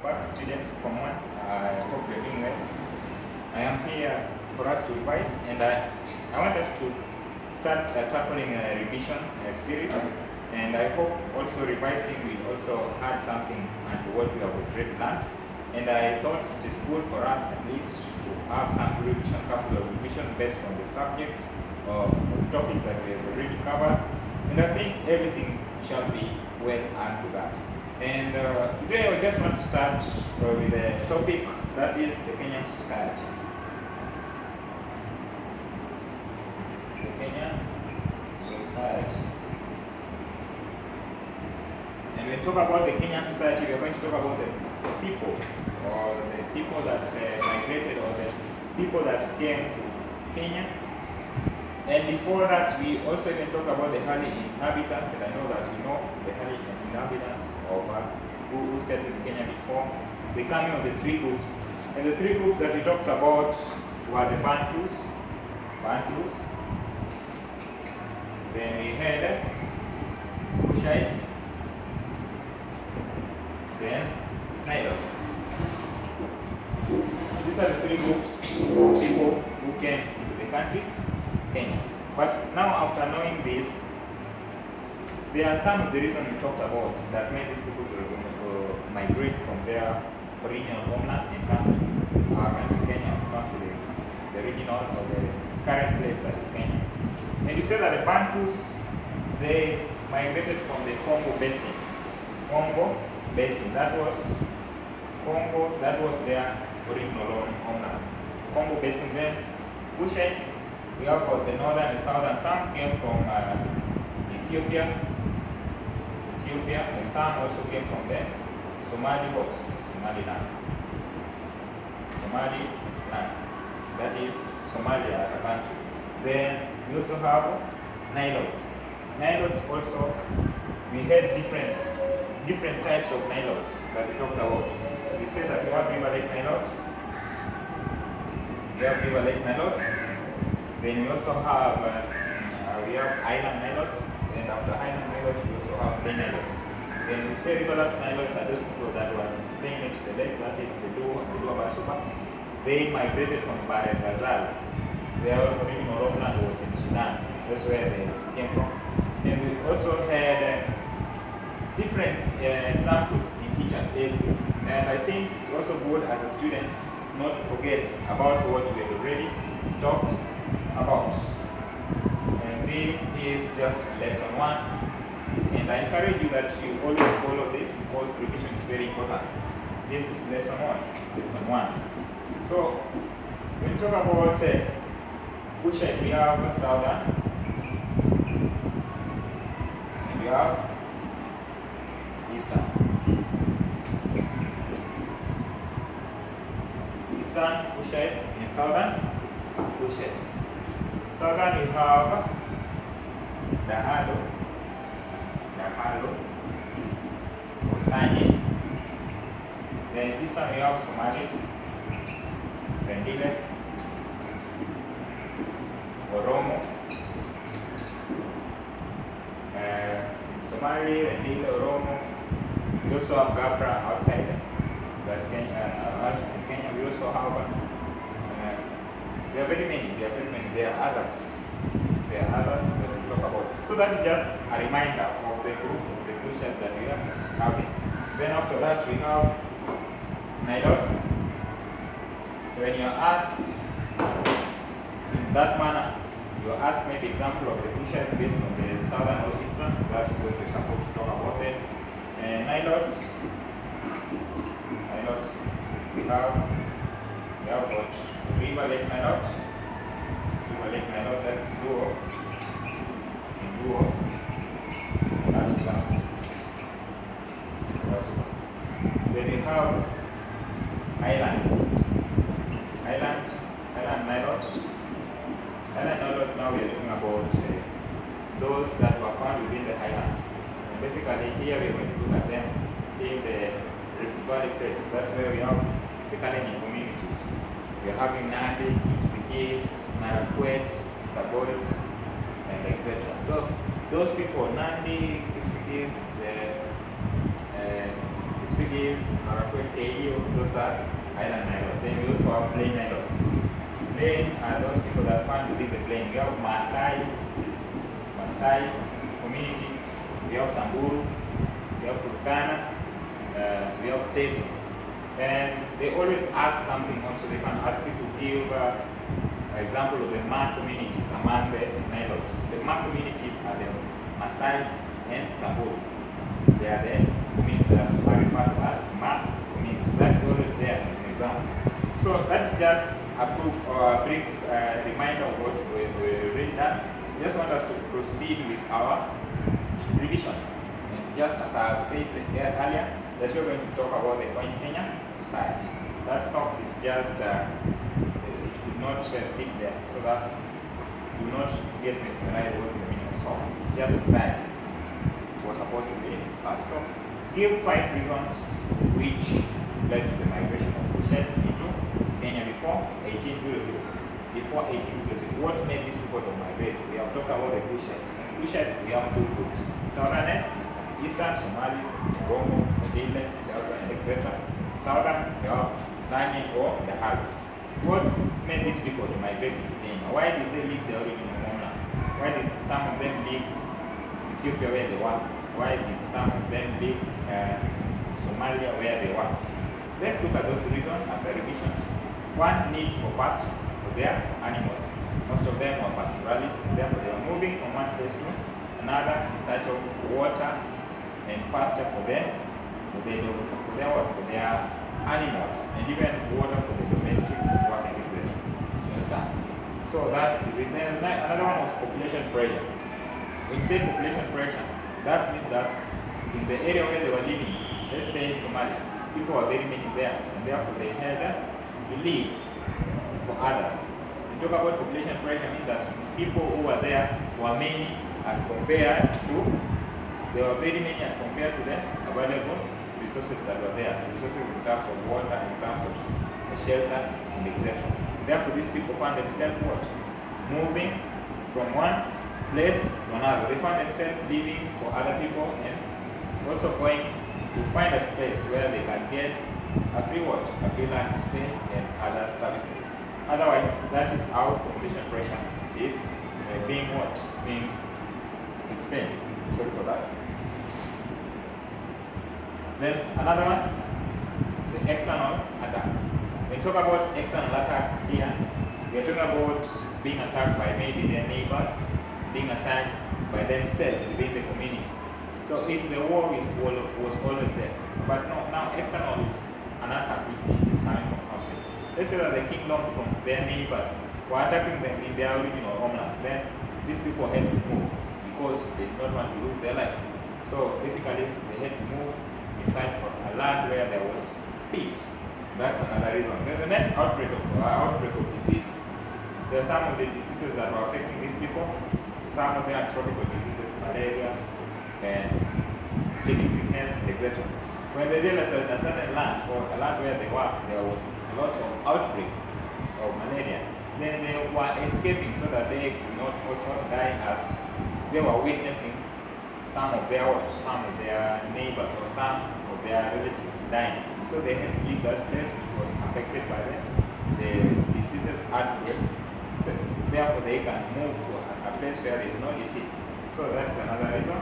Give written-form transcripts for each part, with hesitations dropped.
Back student from one. I hope you're doing well. I am here for us to revise, and I want us to start tackling a revision series. And I hope also revising will also add something to what we have already learned. And I thought it is good for us at least to have some revision, couple of revision based on the subjects or topics that we have already covered. And I think everything shall be well under that. And today I just want to start with a topic that is the Kenyan society. The Kenyan society. And when we talk about the Kenyan society, we are going to talk about the people, or the people that migrated, or the people that came to Kenya. And before that, we also even talk about the early inhabitants, and I know that you know the early inhabitants of who settled in Kenya before. They come in the three groups. And the three groups that we talked about were the Bantus, then we had Kushites, then Nilotes. These are the three groups of people who came into the country, Kenya. But now, after knowing this, there are some of the reasons we talked about that made these people migrate from their original homeland and come to Kenya, come to the regional or the current place that is Kenya. And you say that the Bantus, they migrated from the Congo Basin. That was Congo, that was their original homeland. Congo Basin. Then Kushites, we have got the northern and southern. Some came from Ethiopia, and some also came from the Somaliland. That is Somalia as a country. Then we also have Nilotes. Nilotes also, we had different types of Nilotes that we talked about. We said that we have River Lake Nilotes. Then we also have island Nilotes, and after island Nilotes we also have main Nilotes. Then we say River Lake Nilotes are those people that were staying next to the lake, that is the Luo Basuba. They migrated from Bahr el Ghazal. Their original homeland was in Sudan. That's where they came from. And we also had different examples in each and every. And I think it's also good as a student not to forget about what we have already talked about. And this is just lesson 1. And I encourage you that you always follow this because revision is very important. This is lesson 1. So when we talk about Kushite, we have southern, and we have eastern. Eastern Kushites and southern Kushites. Southern we have Dahalo, Osanye. Then eastern we have Somali, Rendile, Oromo, Somali, Rendile, Oromo. We also have Gabra outside that outside Kenya. We also have there are very many. There are others that we talk about. So that's just a reminder of the group of the Kushites that we are having. Then after that we have Nilotes. So when you are asked in that manner, you are asked maybe example of the Kushites based on the southern or eastern. That is what you're supposed to talk about then. Nilotes. We have got River Lake Nilote. That is Luo. Then we have island Nilote. Now we are talking about those that were found within the highlands. And basically here we are going to look at them in the Rift Valley place. That's where we have the Kalenjin communities. We are having Nandi, Kipsigis, Marakwet, Saboit, and etc. So those people, Nandi, Kipsigis, Portuguese, Marakwet, KEO, those are island Nilotes. Then we also have plain Nilotes. Plain are those people that find within the plain. We have Maasai community, we have Samburu, we have Turkana, we have Teso. And they always ask something also. They can ask you to give an example of the Ma communities among the Nilotes. The Ma communities are the Maasai and Samburu. They are the communities that are referred to as Ma communities. That's always there in the example. So that's just a brief reminder of what we read that. I just want us to proceed with our revision. And just as I have said earlier, that we're going to talk about the Kenya society. That song is just, it could not fit there. So that's, do not get me right what the meaning of song. It's just society. It was supposed to be society. So give 5 reasons which led to the migration of Bushet into Kenya before 1800. Before 1800, what made these people to migrate? We have talked about the Bushets. In Bushets, we have 2 groups: Southern and Eastern. Eastern, Somali, Oromo, Odile, Delta, and etc. Southern, we have Sani or the Hal. What made these people to migrate to Kenya? Why did they leave their origin of homeland? Why did some of them leave Ethiopia where they were? Why did some of them leave Somalia where they were? Let's look at those reasons as a revision. One, need for pasture for their animals. Most of them were pastoralists, and therefore they were moving from one place to another in search of water and pasture for their animals, and even water for the domestic work and etc. You understand? So that is it. Then another one was population pressure. When you say population pressure, that means that in the area where they were living, let's say Somalia, people were very many there, and therefore they had to live for others. We talk about population pressure means that people who were there were many as compared to, there were very many as compared to the available resources that were there. Resources in terms of water, in terms of shelter, and etc. Therefore, these people found themselves what? Moving from one place to another. They found themselves living for other people and also going to find a space where they can get a free what? A free land to stay and other services. Otherwise, that is how population pressure is being what? Being explained. Sorry for that. Then another one, the external attack. When we talk about external attack here, we are talking about being attacked by maybe their neighbors, being attacked by themselves within the community. So if the war was always there, but no, now external is an attack which is coming from outside. Let's say that the kingdom from their neighbors were attacking them in their original homeland. Then these people had to move because they did not want to lose their life. So basically, they had to move in search for a land where there was peace. That's another reason. Then the next outbreak of disease. There are some of the diseases that were affecting these people. Some of them are tropical diseases, malaria, and sleeping sickness, etc. When they realized that a certain land, or a land where they were, there was a lot of outbreak of malaria, then they were escaping so that they could not also die as they were witnessing some of their neighbors or some of their relatives dying. So they had to leave that place which was affected by the diseases outbreak. So therefore they can move to a place where there is no disease. So that's another reason.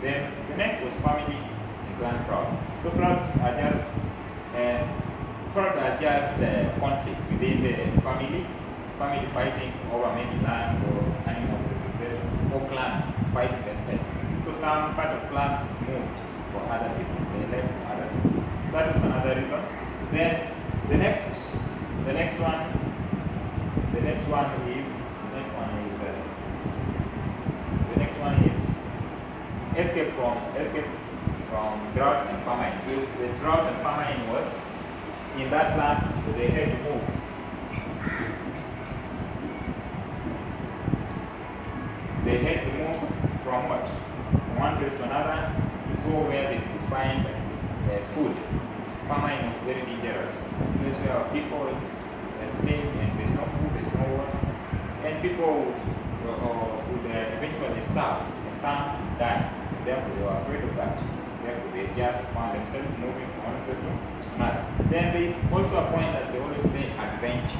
Then the next was family and clan fraud. So frauds are just conflicts within the family fighting over maybe land or animals, etc., or clans fighting themselves. So some part of clans moved for other people, they left for other people. So that was another reason. Then the next one is escape from drought and famine. If the drought and famine was in that land, they had to move. They had to move from what? From one place to another to go where they could find food. Famine was very dangerous. Place where people stay and there's no food, there's no water, and people would eventually starve, and some died. Therefore, they were afraid of that. Therefore, they just found themselves moving one place to another. Then there is also a point that they always say adventure.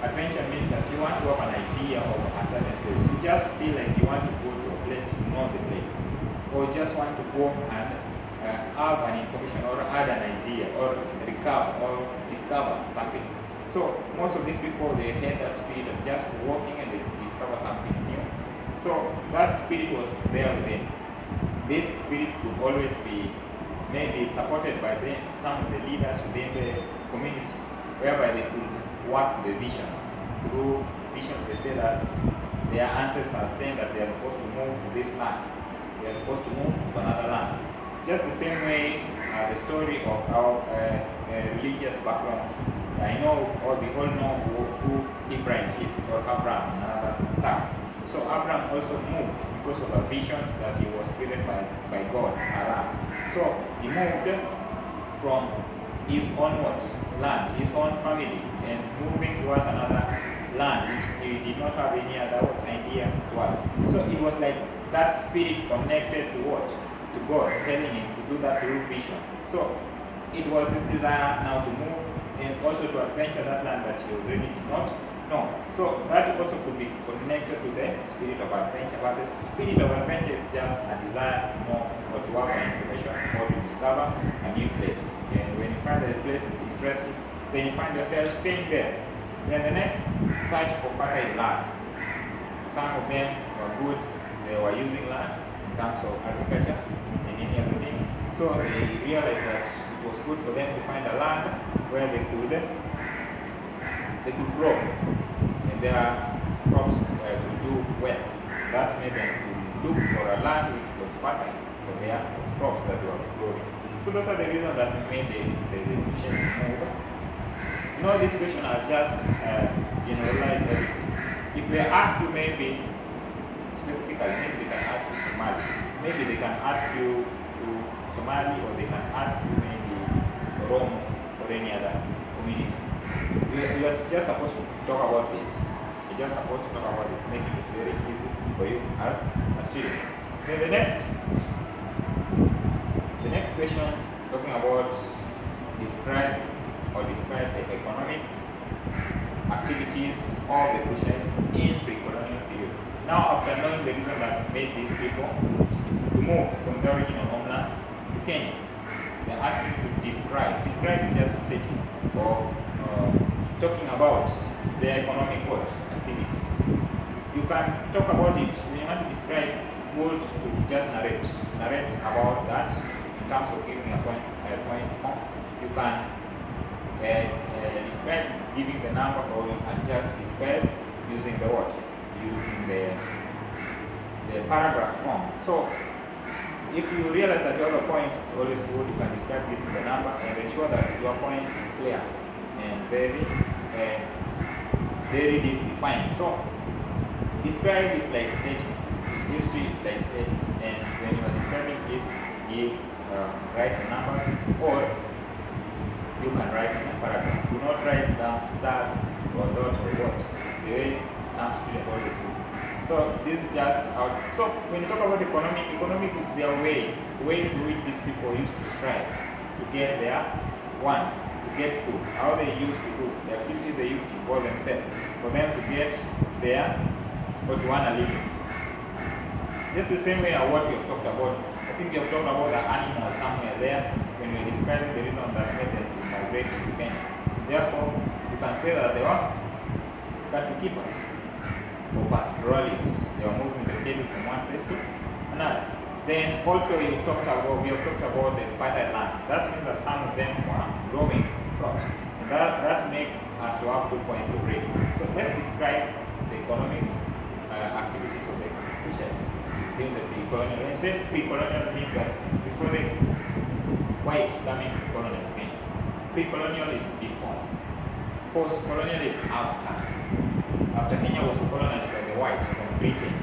Adventure means that you want to have an idea of a certain place. You just feel like you want to go to a place to know the place, or you just want to go and have an information or add an idea or recover or discover something. So most of these people, they had that spirit of just walking and they discover something new. So that spirit was there within. This spirit could always be maybe supported by some of the leaders within the community, whereby they could work the visions. Through visions, they say that their ancestors are saying that they are supposed to move to this land. They are supposed to move to another land. Just the same way the story of our religious background. I know, or we all know who Abraham is, or Abraham in another tongue. So Abraham also moved because of the visions that he was given by God, Allah. So he moved from his own land, his own family, and moving towards another land which he did not have any other idea to us. So it was like that spirit connected to what? To God, telling him to do that through vision. So it was his desire now to move and also to adventure that land that he already did not know. So that also could be connected to the spirit of adventure. But the spirit of adventure is just a desire to know or to have an information or to discover a new place. And when you find that the place is interesting, then you find yourself staying there. Then the next, search for fertile land. Some of them were good, they were using land in terms of agriculture and any other thing. So they realized that it was good for them to find a land where they could grow and their crops could do well. That made them look for a land which was fertile for their crops that were growing. So those are the reasons that made the Christians move. You know, this question are just generalized everything. If they ask you maybe specifically, maybe they can ask you Somali. Maybe they can ask you to Somali, or they can ask you maybe Oromo or any other community. You are just supposed to talk about this. You're just supposed to talk about it, making it very easy for you as a student. Then the next question, talking about describe the economic activities of the Christians in pre-colonial period. Now, after knowing the reason that made these people to move from the original homeland to Kenya, they're asking to describe. Describe is just stating or talking about their economic activities. You can talk about it. When you want to describe, it's good to just narrate about that in terms of giving a point form. You can describe giving the number, or you can just describe using the what? Using the paragraph form. So if you realize that you have a point, it's always good. You can describe giving the number and ensure that your point is clear and very defined. So describe is like stating. History is like stating. And when you are describing this, you write the numbers, or you can write in a paragraph. Do not write down stars or dot or what, the way some students always do. So this is just out. So when you talk about economic is their way through which these people used to strive to get their wants, to get food. How they used to do the activity they used to involve themselves for them to get their what you want to live. Just the same way as what you have talked about. I think you have talked about the animal somewhere there when you are describing the reason that made them to migrate to Kenya. Therefore, you can say that they were cattle keepers or pastoralists. They were moving the cattle from one place to another. Then also we have talked about the fertile land. That means that some of them were growing crops. And that makes us to have 2 points already. So let's describe the economic activities of the Christians during the pre-colonial. When I say pre-colonial, means that before the whites coming colonials came. Pre-colonial is before. Post-colonial is after. After Kenya was colonized by the whites from Britain,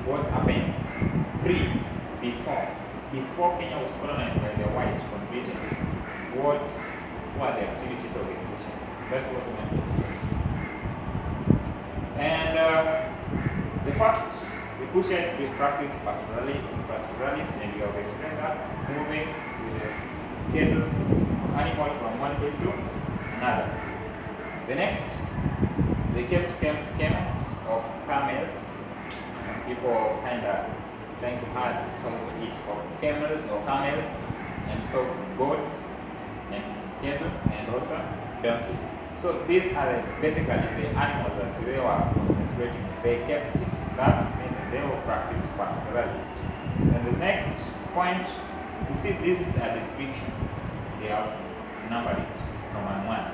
what's happened? Before Kenya was colonized by the whites from Britain, what were the activities of the Christians? That's what we want to do. And the first, the Christians will practice pastoralism, and you have explained that, moving to the cattle, animal from one place to another. The next, they kept camels or camels. Some people kind of trying to add some to it of camels or camel, and so goats and cattle and also donkey. So these are basically the animals that they were concentrating. They kept it. That means they will practice pastoralist. And the next point, you see, this is a description. They have numbered it, Roman 1.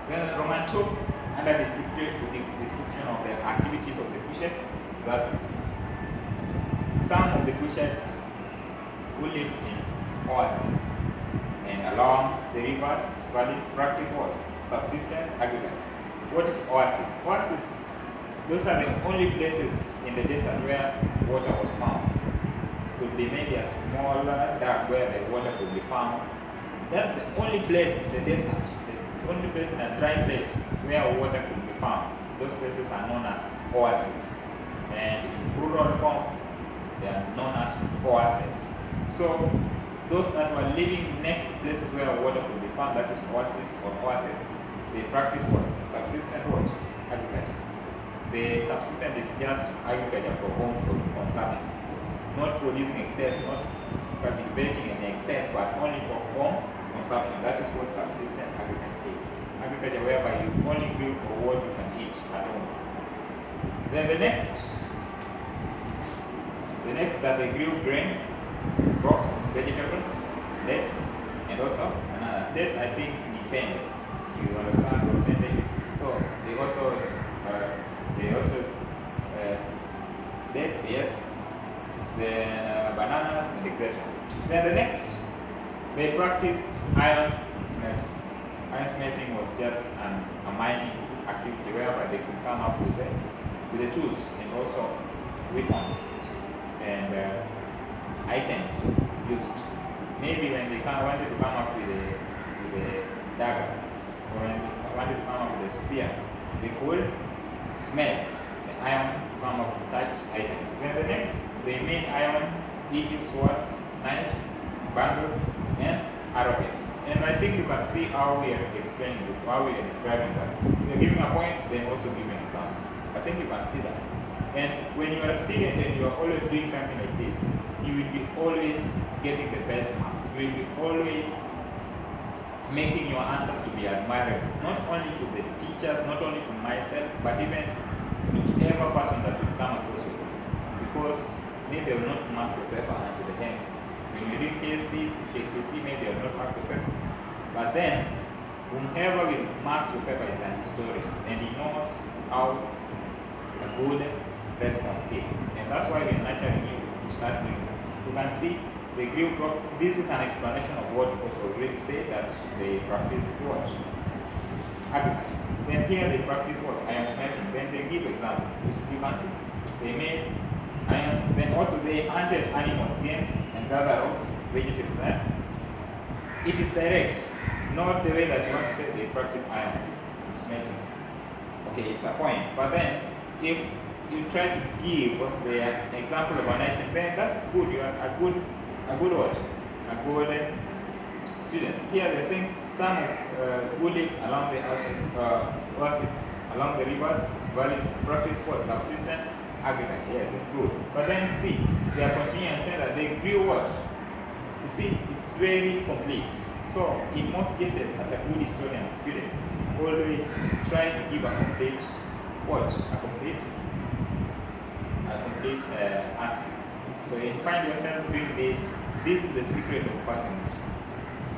Then Roman 2, under the description of the activities of the Cushites, that some of the Cushites who lived in oases and along the rivers, valleys, practice what? Subsistence agriculture. What is oasis? Oasis, those are the only places in the desert where water was found. Could be maybe a smaller dam where the water could be found. That's the only place in the desert, the only place in a dry place where water could be found. Those places are known as oases. And in rural form, they are known as oases. So those that were living next to places where water could be found, that is oases or oases, they practice what? Subsistent what? Agriculture. The subsistent is just agriculture for home consumption. Not producing excess, not cultivating in excess, but only for home consumption. That is what subsistent agriculture is. Agriculture whereby you only grew for what you can eat at home. Then the next that they grew grain, crops, vegetable, dates, and also another. Dates, I think, intended. You understand what intended is? So they also dates, yes. Then bananas and etc. Then the next, they practiced iron smelting. Iron smelting was just a mining activity whereby they could come up with the tools and also weapons and items used. Maybe when they wanted to come up with a dagger, or when they wanted to come up with a spear, they could smelt the iron to come up with such items. Then the next, they made iron eating swords, knives, bundles, and arrowheads. And I think you can see how we are explaining this, how we are describing that. We are giving a point, then also giving an example. I think you can see that. And when you are a student and you are always doing something like this, you will be always getting the best marks. You will be always making your answers to be admirable, not only to the teachers, not only to myself, but even to every person that will come across with you. Because maybe they will not mark the paper until the end. When you do KCC, maybe they will not mark the paper. But then, whomever will mark your paper is an historian, and he knows how a good response is. And that's why we're nurturing you to start doing that. You can see the grew crop. This is an explanation of what was already said, that they practice what? Agriculture. Then here they practice what? Iron smelting. Then they give example. You can see they made irons. Then also they hunted animals, games, and gather rocks, vegetables. It is direct, not the way that you want to say they practice iron smelting. Okay, it's a point. But then if you try to give the example of an item, then that's good. You are a good what? A good student. Here they're saying some who live along the oases, along the rivers, valleys, practice what? Subsistence agriculture. Yes, it's good. But then see, they are continuing and saying that they grew what? You see, it's very complete. So in most cases, as a good historian student, always try to give a complete what? A complete answer. So you find yourself doing this. This is the secret of passing history.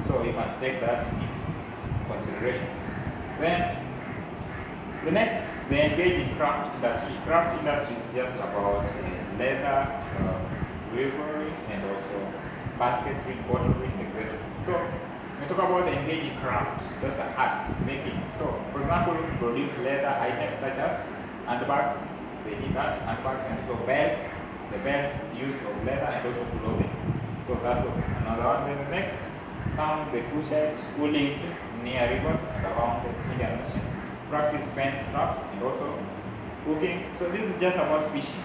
So you can take that in consideration. Then the next, they engage in craft industry. Craft industry is just about leather, weavery, and also basketry, pottery, etc. So we talk about the engaging craft. Those are arts making. So for example, to produce leather items such as handbags. They did that, handbags, and so belts. The belts used of leather and also clothing. So that was another one. Then the next, some of the Cushites who lived near rivers and around the Indian Ocean practice fence traps and also cooking. So this is just about fishing.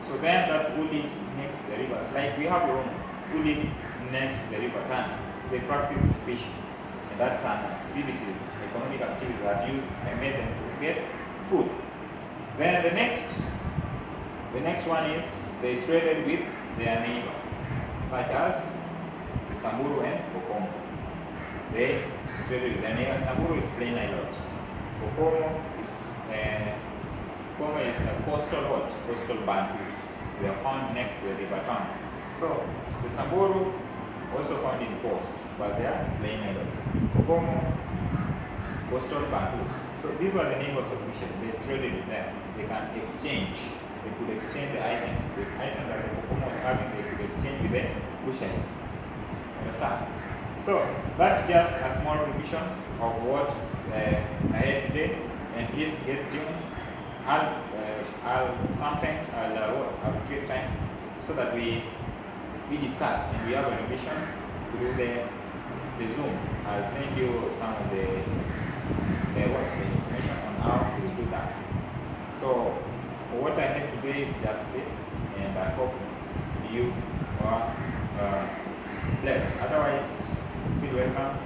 So then that who lives next to the rivers, like we have Rome who live next to the river Tana. they practice fishing. And that's an activities, economic activities that made them to get food. Then the next one is they traded with their neighbors, such as the Samburu and Bokomo. They traded with their neighbors. Samburu is plain island. Bokomo is a coastal Bantus. They are found next to the river town. So the Samburu also found in coast, but they are plain islands. Bokomo, coastal Bantus. So these were the neighbors of Bushes. They traded with them. They can exchange. They could exchange the item. The item that the Bokomo was having, they could exchange with the Bushes. Understand? So that's just a small revision of what's ahead today. And please get tuned. Sometimes I'll create time so that we discuss and we have a revision through the Zoom. I'll send you some of the information on how to do that. So what I have today is just this, and I hope you are blessed. Otherwise, feel welcome.